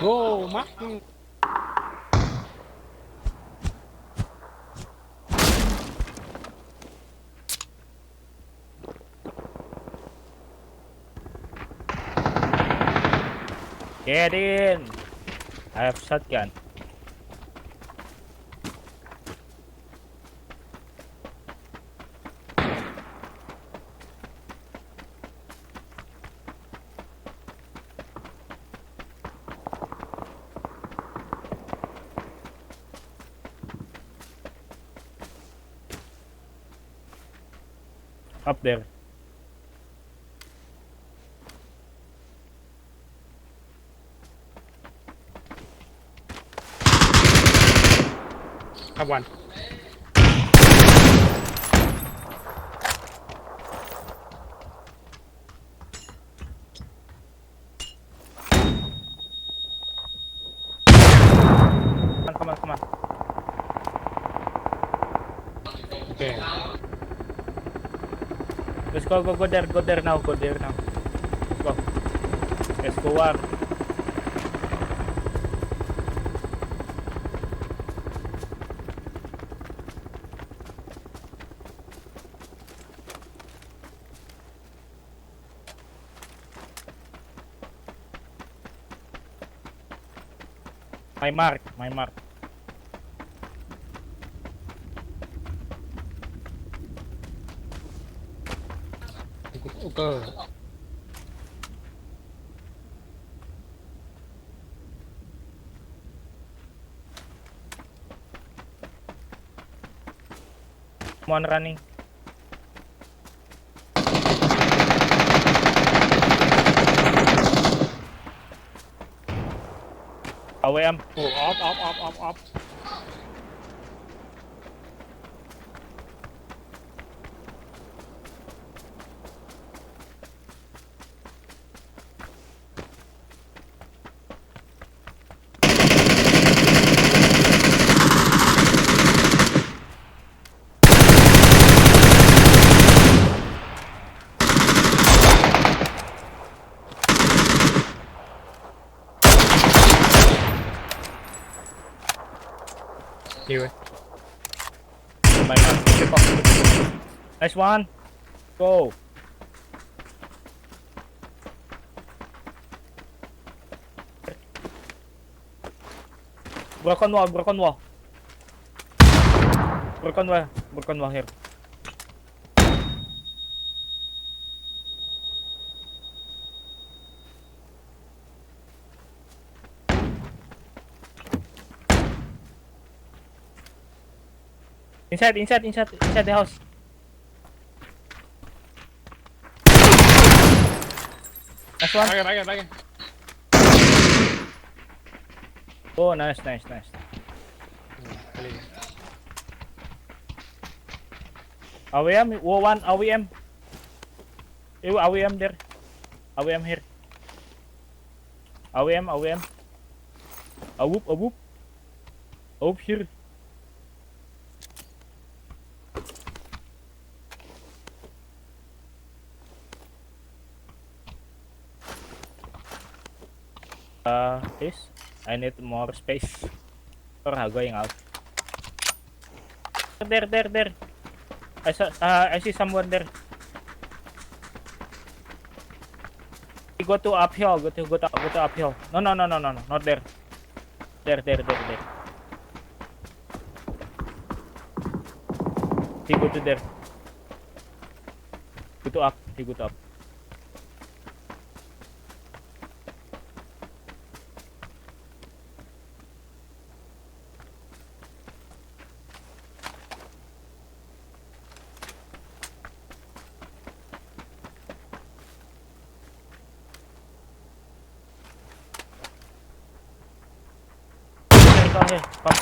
Go, Martin. Get in! I have shotgun. Up there. Have one. Come on, come on. Okay. Let's go there now, go there now. Let's go. Let's go war. My mark, my mark. Okay. One running. AWM. Oh, up. Here. My mark. Nice one. Go. Broken wall. Broken wall here. Inside the house. Nice one. Back in. Oh, nice. AWM, one AWM. Ew, AWM there. AWM here. AWM. A whoop. Whoop here. Please. I need more space. Or going out. There. I see someone there. Go to uphill. Go to uphill. No. Not there. There. He go to there. Go to up. He go to up.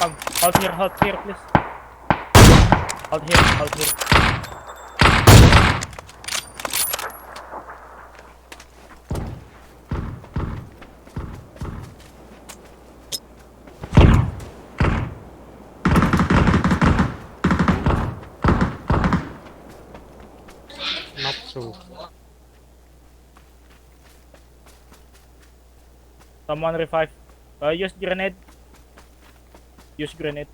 Come. Hold here, please. Hold here. Not true. Someone revive. Use grenade. Use grenade.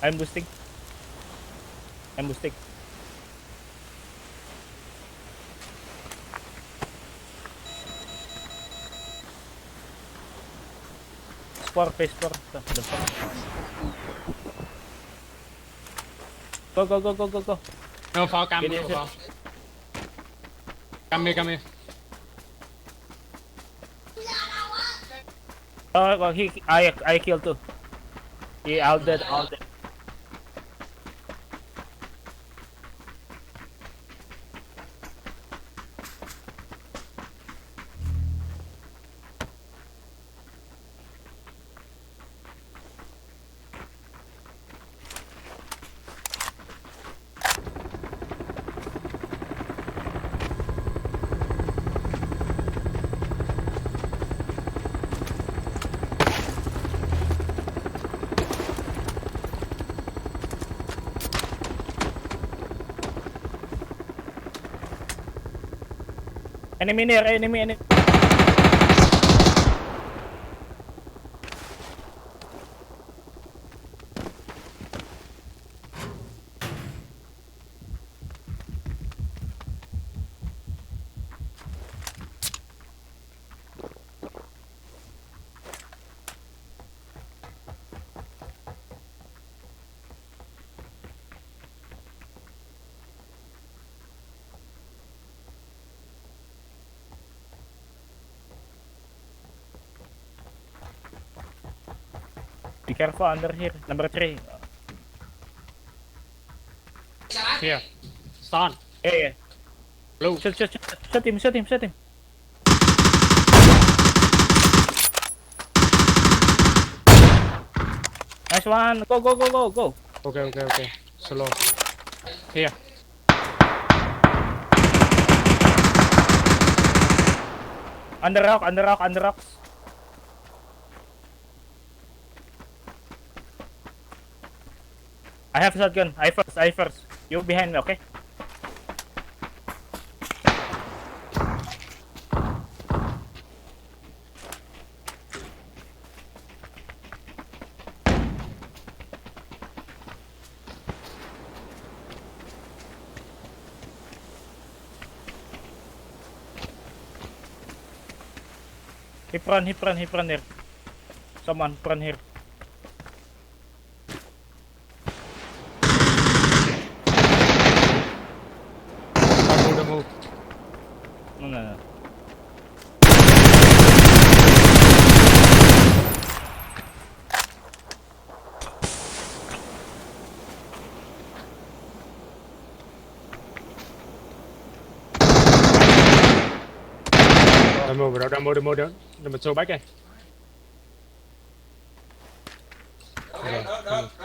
I'm boosting. I'm boosting. Phase 4. The fuck? Go. No, pháo cam, Get no, in. pháo. Come here. Oh, I killed too. He all dead. Enemy near, enemy. Be careful under here. Number 3. Here. Stun. Yeah. Blue. Shoot him. Nice one. Go. Okay. Slow. Here. Under rocks. I have shotgun. I first. You behind me, okay? He run here. Someone run here. Don't move. No. Don't move. Đừng mà show back kìa. Okay, come on.